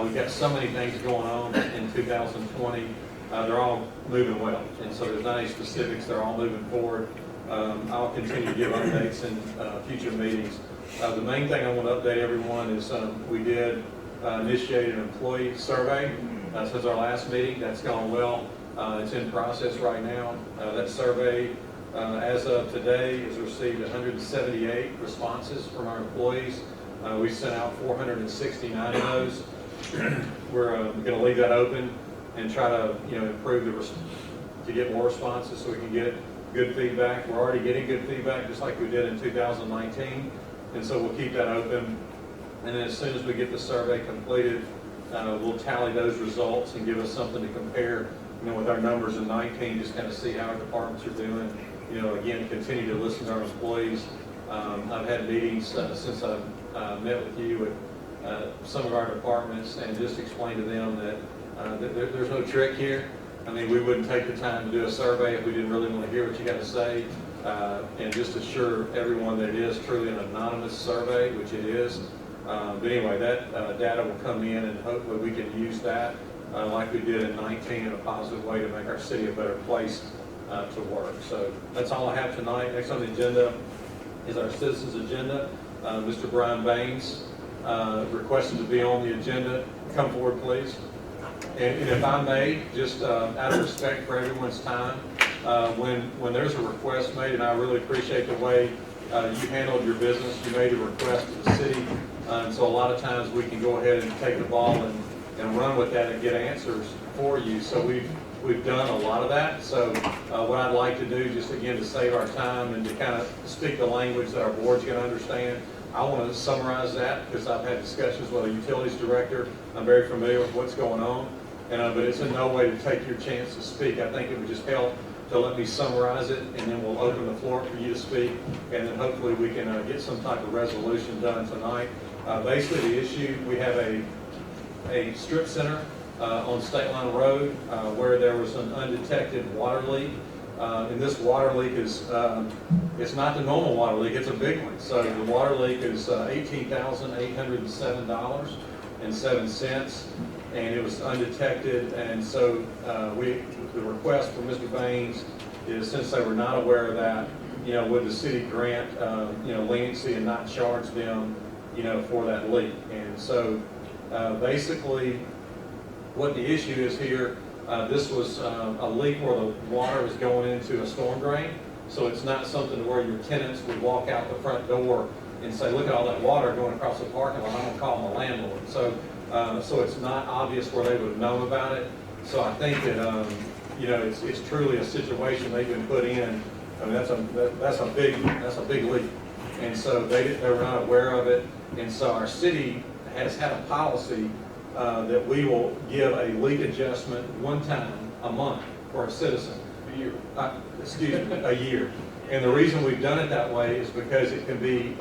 we've got so many things going on in 2020. They're all moving well, and so there's not any specifics. They're all moving forward. I'll continue to give updates in future meetings. The main thing I want to update everyone is we did initiate an employee survey since our last meeting. That's gone well. It's in process right now. That survey, as of today, has received 178 responses from our employees. We sent out 469 of those. We're going to leave that open and try to, improve to get more responses so we can get good feedback. We're already getting good feedback, just like we did in 2019, and so we'll keep that open. And then as soon as we get the survey completed, we'll tally those results and give us something to compare, with our numbers in 19, just kind of see how our departments are doing. Again, continue to listen to our employees. I've had meetings since I've met with you with some of our departments and just explain to them that there's no trick here. I mean, we wouldn't take the time to do a survey if we didn't really want to hear what you got to say. And just assure everyone that it is truly an anonymous survey, which it is. But anyway, that data will come in and hopefully we can use that like we did in 19 in a positive way to make our city a better place to work. So that's all I have tonight. Next on the agenda is our citizens agenda. Mr. Brian Baines requested to be on the agenda. Come forward, please. And if I may, just out of respect for everyone's time, when there's a request made, and I really appreciate the way you handled your business, you made a request to the city, and so a lot of times we can go ahead and take the ball and run with that and get answers for you. So we've done a lot of that. So what I'd like to do, just again to save our time and to kind of speak the language that our board's going to understand, I want to summarize that because I've had discussions with a utilities director. I'm very familiar with what's going on, but it's in no way to take your chance to speak. I think it would just help to let me summarize it, and then we'll open the floor for you to speak, and then hopefully we can get some type of resolution done tonight. Basically, the issue, we have a strip center on State Line Road where there was an undetected water leak. And this water leak is, it's not the normal water leak, it's a big one. So the water leak is $18,807.07, and it was undetected. And so the request from Mr. Baines is, since they were not aware of that, would the city grant, leniency and not charge them, for that leak. And so basically what the issue is here, this was a leak where the water was going into a storm drain. So it's not something where your tenants would walk out the front door and say, look at all that water going across the parking lot, I'm gonna call my landlord. So, so it's not obvious where they would have known about it. So I think that, you know, it's truly a situation they've been put in. I mean, that's a big leak. And so they were not aware of it. And so our city has had a policy that we will give a leak adjustment one time a month for a citizen. A year. Excuse me, a year. And the reason we've done it that way is because it can be,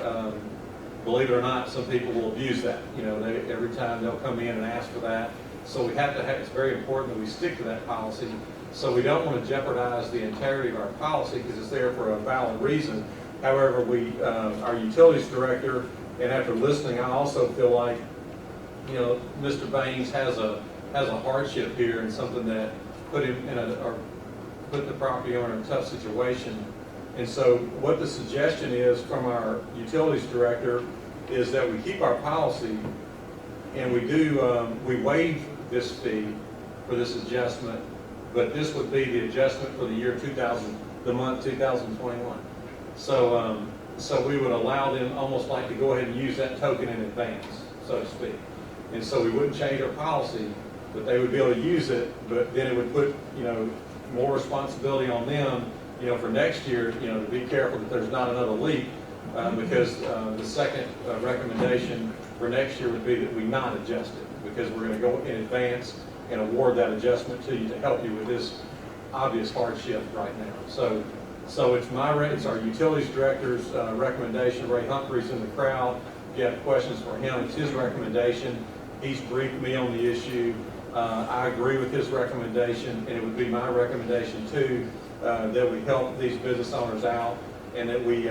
believe it or not, some people will abuse that. You know, every time they'll come in and ask for that. So we have to have, it's very important that we stick to that policy. So we don't want to jeopardize the integrity of our policy because it's there for a valid reason. However, our utilities director, and after listening, I also feel like, you know, Mr. Baines has a hardship here and something that put him in or put the property owner in a tough situation. And so what the suggestion is from our utilities director is that we keep our policy and we waive this fee for this adjustment, but this would be the adjustment for the year 2021. So, so we would allow them almost like to go ahead and use that token in advance, so to speak. And so we wouldn't change our policy, but they would be able to use it, but then it would put, you know, more responsibility on them, you know, for next year, you know, to be careful that there's not another leak, because the second recommendation for next year would be that we not adjust it, because we're going to go in advance and award that adjustment to you to help you with this obvious hardship right now. So it's our utilities director's recommendation. Ray Humphrey's in the crowd. If you have questions for him, it's his recommendation. He's briefed me on the issue. I agree with his recommendation, and it would be my recommendation too, that we help these business owners out and that we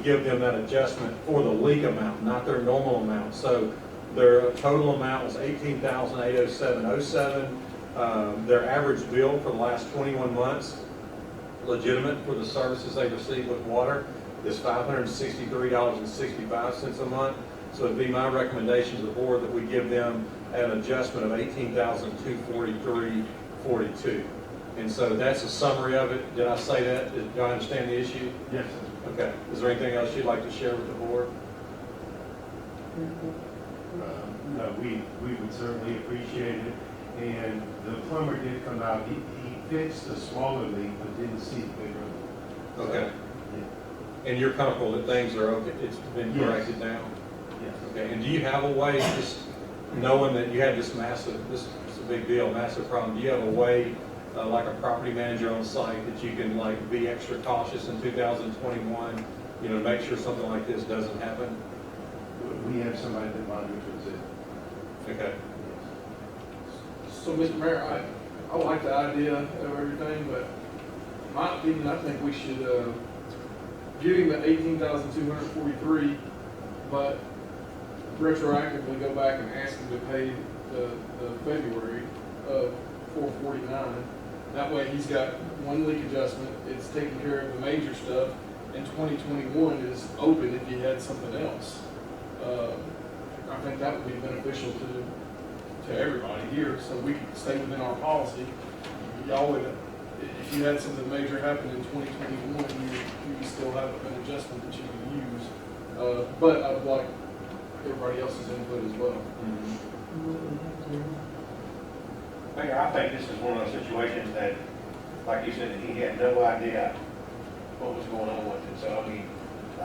give them that adjustment for the leak amount, not their normal amount. So their total amount was $18,807.07. Their average bill for the last 21 months, legitimate for the services they receive with water, is $563.65 a month. So it'd be my recommendation to the board that we give them an adjustment of $18,243.42. And so that's a summary of it. Did I say that? Do I understand the issue? Yes. Okay. Is there anything else you'd like to share with the board? No, we would certainly appreciate it. And the plumber did come out, he fixed the smaller leak, but didn't see the bigger one. Okay. Yeah. And you're comfortable that things are okay? It's been Yes. corrected now? Yes. Okay. And do you have a way, just knowing that you had this is a big deal, massive problem, do you have a way, like a property manager on site, that you can like be extra cautious in 2021, you know, to make sure something like this doesn't happen? We have somebody that monitors it. Okay. So, Mr. Mayor, I like the idea of everything, but in my opinion, I think we should give him the $18,243, but retroactively go back and ask him to pay the February of $449. That way, he's got one leak adjustment. It's taking care of the major stuff, and 2021 is open if he had something else. I think that would be beneficial to everybody here, so we can stay within our policy. Y'all would, if you had something major happen in 2021, you would still have an adjustment that you can use. But I would like everybody else's input as well. Mayor, I think this is one of those situations that, like you said, he had no idea what was going on with it. So, I mean, I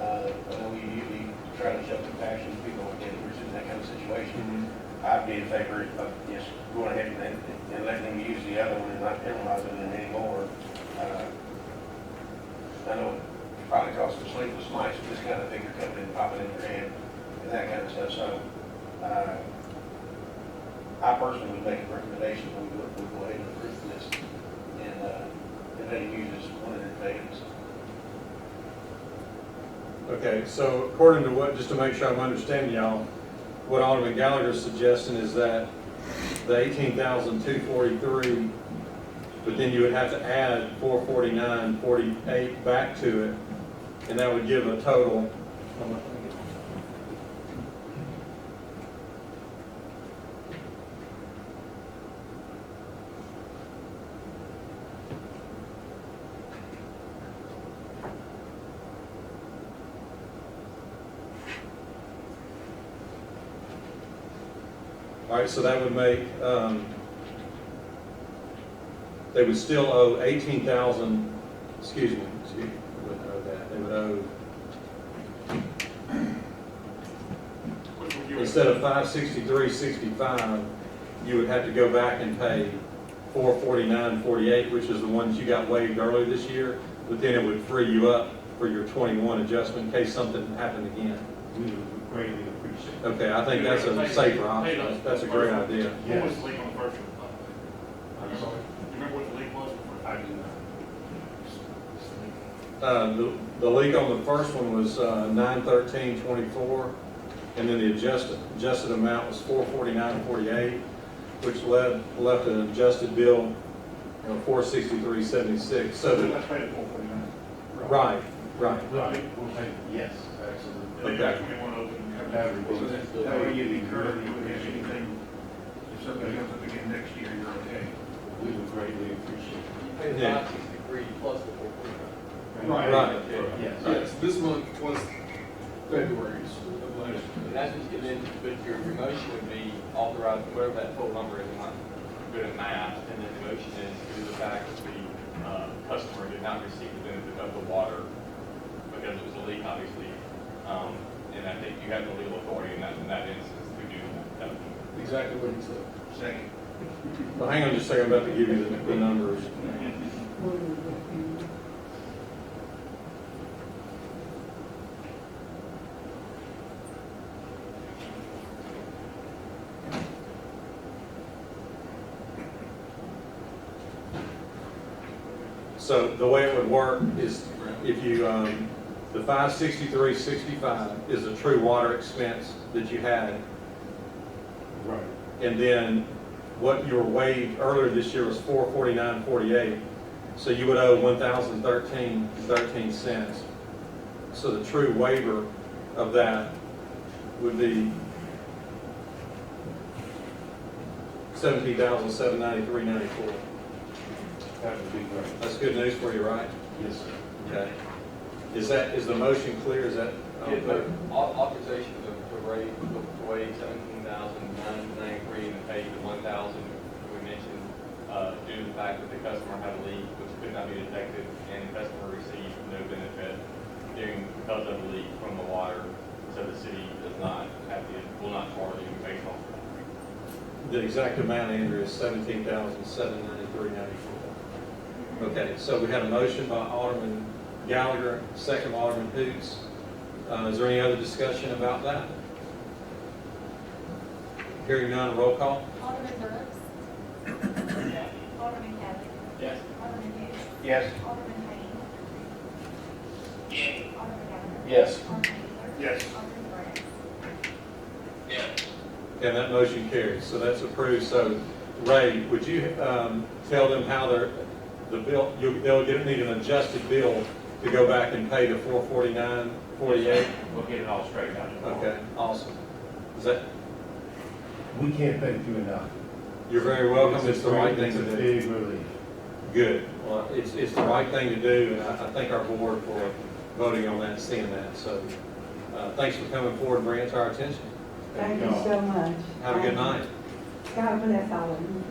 know we usually try to show compassion to people when they're in that kind of situation. I'd be in favor of just going ahead and letting them use the other one and not penalizing them anymore. I know it probably costs them sleepless nights with this kind of figure coming in, popping in their head and that kind of stuff. So, I personally would make a recommendation that we go ahead and approve this and let him use this one in advance. Okay, so according to what, just to make sure I'm understanding y'all, what Alderman Gallagher's suggesting is that the $18,243, but then you would have to add $449.48 back to it, and that would give a total. All right, so that would make, they would still owe 18,000, excuse me, they wouldn't owe that. They would owe, Which would you? instead of 563.65, you would have to go back and pay 449.48, which is the ones you got waived earlier this year, but then it would free you up for your 21 adjustment in case something happened again. We would greatly appreciate it. Okay, I think that's a safer option. That's a great idea. What was the leak on the first one? I'm sorry. You remember what the leak was? I do not. The leak on the first one was 913.24, and then the adjusted amount was 449.48, which left an adjusted bill of 463.76. So Let's pay the 449. right. We'll take, yes, absolutely. And then that's when you want to open. That would be- So that way you'd be current, you wouldn't have anything, if something comes up again next year, you're okay. We would greatly appreciate it. Pay the Yeah. 563 plus the 449. Right. Yes. Yes, this month was February's of last year. And that's just, and then, but your motion would be authorized, whatever that total number is, I'm not good at math, and then the motion is due to the fact that the customer did not receive the benefit of the water because it was a leak, obviously. And I think you have the legal authority in that instance to do that. Exactly what he said. Second. Well, hang on just a second, I'm about to give you the numbers. So the way it would work is if you, the 563.65 is the true water expense that you had. Right. And then what you were waived earlier this year was 449.48. So you would owe 1,013.13 cents. So the true waiver of that would be 17,793.94. That would be great. That's good news for you, right? Yes, sir. Okay. Is the motion clear? Is that? Authorization to waive 17,993 and to pay the 1,000 we mentioned due to the fact that the customer had a leak which could not be detected and the customer received no benefit because of the leak from the water. So the city will not charge you based on that. The exact amount, Andrew, is 17,793.94. Okay, so we had a motion by Alderman Gallagher, second by Alderman Hoots. Is there any other discussion about that? Hearing none, roll call. Alderman Brooks. Alderman Kelly. Yes. Alderman Hoots. Yes. Alderman Payne. Yes. Alderman Gallagher. Yes. Alderman Wheeler. Yes. Alderman Flores. Yes. And that motion carries, so that's approved. So, Ray, would you tell them how the bill, they'll need an adjusted bill to go back and pay the 449.48? We'll get it all straightened out. Okay, awesome. Is that, We can't thank you enough. you're very welcome, it's the right thing to It's a do. big relief. Good, well, it's the right thing to do, and I thank our board for voting on that and seeing that. So, thanks for coming forward and bringing it to our attention. Thank you so much. Have a good night. God bless all of you.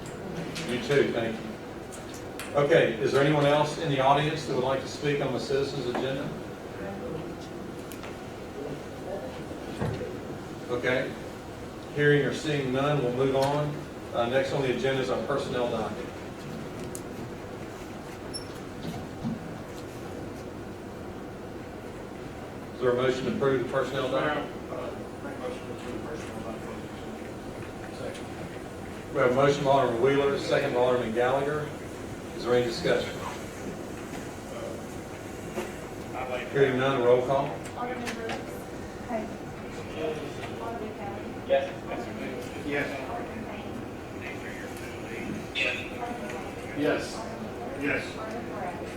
You too, thank you. Okay, is there anyone else in the audience that would like to speak on the citizens' agenda? Okay, hearing or seeing none, we'll move on. Next on the agenda is our personnel docket. Is there a motion to approve the personnel docket? Make motion to approve the personnel document. Second. We have a motion by Alderman Wheeler, second by Alderman Gallagher. Is there any discussion? I'd like to. Hearing none, roll call. Alderman Brooks. Hey, Alderman Kelly. Yes. Yes. Alderman Payne. Yes. Alderman Gallagher. Yes. Alderman Yes. Alderman Flores.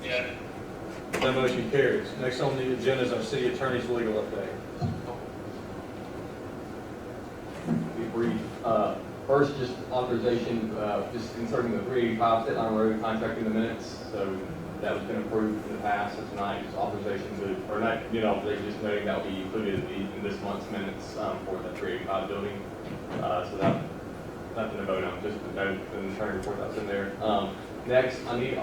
Yes. That motion carries. Next on the agenda is our city attorney's legal update. Be brief. First, just authorization, just inserting the 385 State Line Road contract in the minutes. So that was been approved in the past, so tonight is authorization to, or not, authorization, just noting that will be included in this month's minutes for the 385 building. So that, nothing to vote on, just to note in the attorney report that's in there. Next, I need,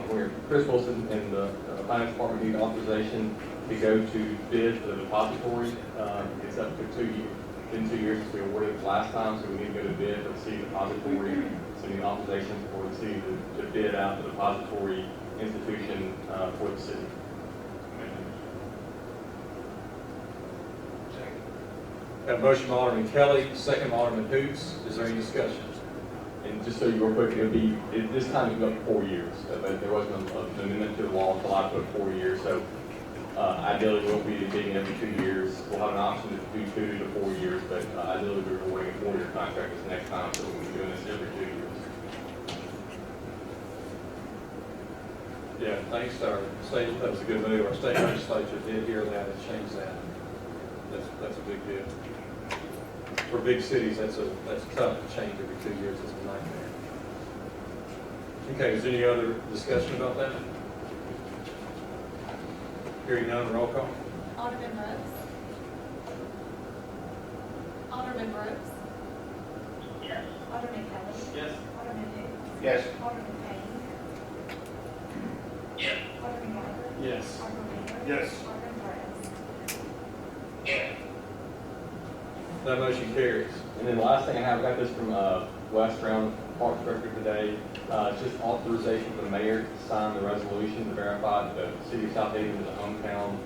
Chris Wilson and the finance department need authorization to go to bid for the depository. It's up to 2 years. Been 2 years since we awarded it last time, so we need to go to bid for the city depository. So we need authorization for the city to bid out the depository institution for the city. Got a motion by Alderman Kelly, second by Alderman Hoots. Is there any discussion? And just so you real quick, this time it was up to 4 years. But there wasn't an amendment to the law until I put 4 years. So ideally, we'll be bidding every 2 years. We'll have an option to do 2 to 4 years, but ideally, we're awarding a 4-year contract this next time, so we'll be doing this every 2 years. Yeah, thanks to our state, that was a good move. Our state legislature did hear that and change that. That's a big deal. For big cities, that's tough to change every 2 years. It's a nightmare. Okay, is there any other discussion about that? Hearing none, roll call. Alderman Brooks. Alderman Brooks. Yes. Alderman Kelly. Yes. Alderman Hoots. Yes. Alderman Payne. Yes. Alderman Gallagher. Yes. Alderman Wheeler. Yes. Alderman Flores. Yes. That motion carries. And then the last thing I have, I got this from Wes Brown, Parks Director today. It's just authorization for the mayor to sign the resolution to verify that the City of Southaven is a hometown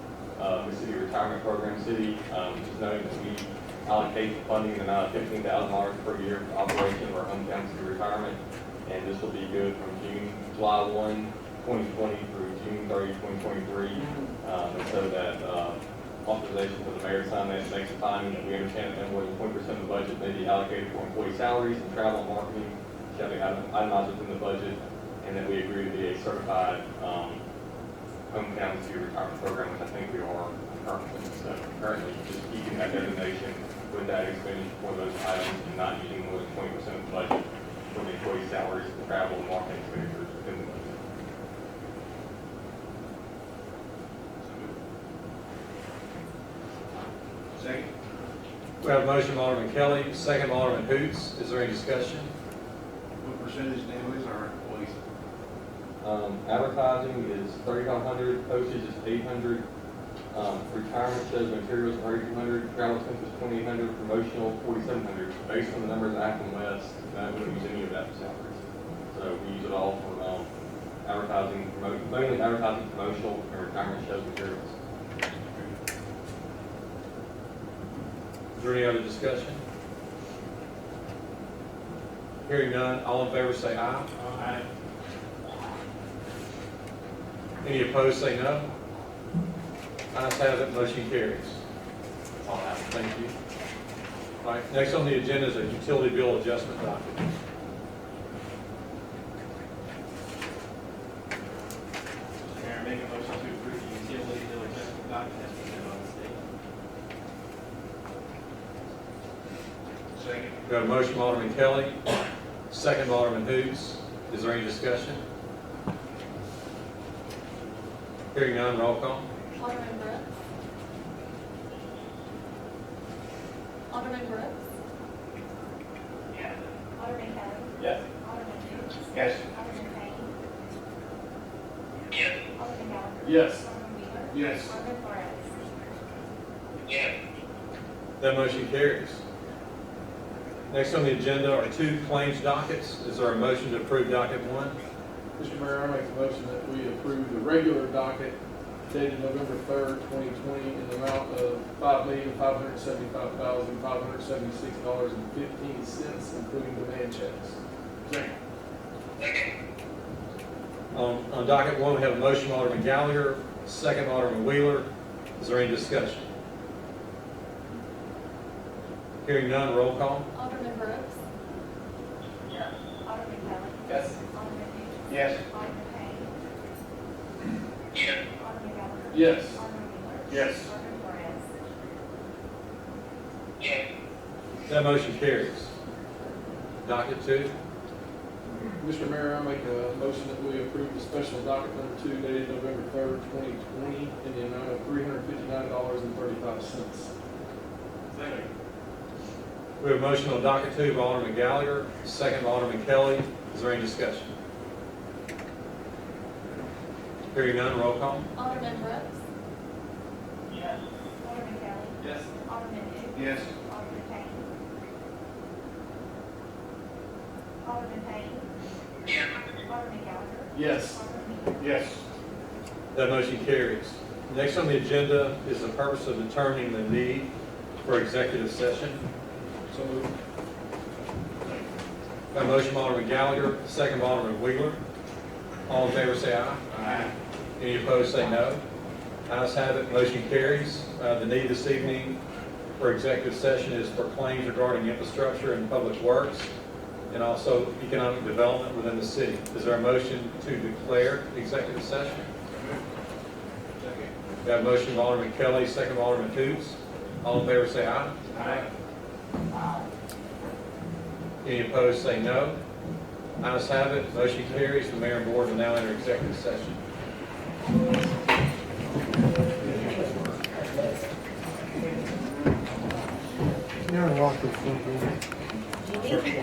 Mississippi retirement program city. Just noting that we allocate funding in the amount of $15,000 per year for operation of our hometown city retirement. And this will be good from July 1, 2020 through June 30, 2023. And so that authorization for the mayor to sign that makes a finding that we understand that more than 20% of the budget may be allocated for employee salaries and travel and marketing, shall be itemized within the budget, and that we agree to be a certified hometown city retirement program, which I think we are currently. So currently, just keeping that designation with that expenditure for those items and not using more than 20% of the budget for the employee salaries, travel, and marketing expenditures within the budget. Second. We have a motion by Alderman Kelly, second by Alderman Hoots. Is there any discussion? What percentage now is our employees? Advertising is 3,500, postage is 800, retirement shows and materials are 1,800, travel expenses 2,800, promotional 4,700. Based on the numbers I have from West, I wouldn't use any of that for salaries. So we use it all for advertising, mainly advertising, promotional, and retirement shows and materials. Is there any other discussion? Hearing none, all in favor say aye. Aye. Any opposed say no. Ayes have it, motion carries. That's all I have. Thank you. All right, next on the agenda is a utility bill adjustment document. Mayor, make a motion to approve the utility bill adjustment document as presented on the state. Second. We got a motion by Alderman Kelly, second by Alderman Hoots. Is there any discussion? Hearing none, roll call. Alderman Brooks. Alderman Brooks. Yes. Alderman Kelly. Yes. Alderman Hoots. Yes. Alderman Payne. Yes. Alderman Gallagher. Yes. Alderman Wheeler. Yes. Alderman Flores. Yes. That motion carries. Next on the agenda are two claims dockets. Is there a motion to approve docket one? Mr. Mayor, I make a motion that we approve the regular docket dated November 3rd, 2020, in the amount of $5,575,576.15, including demand checks. Second. Second. On docket one, we have a motion by Alderman Gallagher, second by Alderman Wheeler. Is there any discussion? Hearing none, roll call. Alderman Brooks. Yes. Alderman Kelly. Yes. Alderman Hoots. Yes. Alderman Payne. Yes. Alderman Gallagher. Yes. Alderman Wheeler. Yes. Alderman Flores. Yes. That motion carries. Docket two. Mr. Mayor, I make a motion that we approve the special docket number 2 dated November 3rd, 2020, in the amount of $359.35. Second. We have a motion on docket 2 by Alderman Gallagher, second by Alderman Kelly. Is there any discussion? Hearing none, roll call. Alderman Brooks. Yes. Alderman Kelly. Yes. Alderman who? Yes. Alderman Payne. Alderman Payne. Yes. Alderman Gallagher. Yes. Alderman Wheeler. Yes. That motion carries. Next on the agenda is the purpose of determining the need for executive session. So moved. Got a motion by Alderman Gallagher, second by Alderman Wheeler. All in favor say aye. Aye. Any opposed say no. Ayes have it, motion carries. The need this evening for executive session is for claims regarding infrastructure and public works and also economic development within the city. Is there a motion to declare executive session? Second. Got a motion by Alderman Kelly, second by Alderman Hoots. All in favor say aye. Aye. Any opposed say no. Ayes have it, motion carries. The mayor and board will now enter executive session. You're welcome.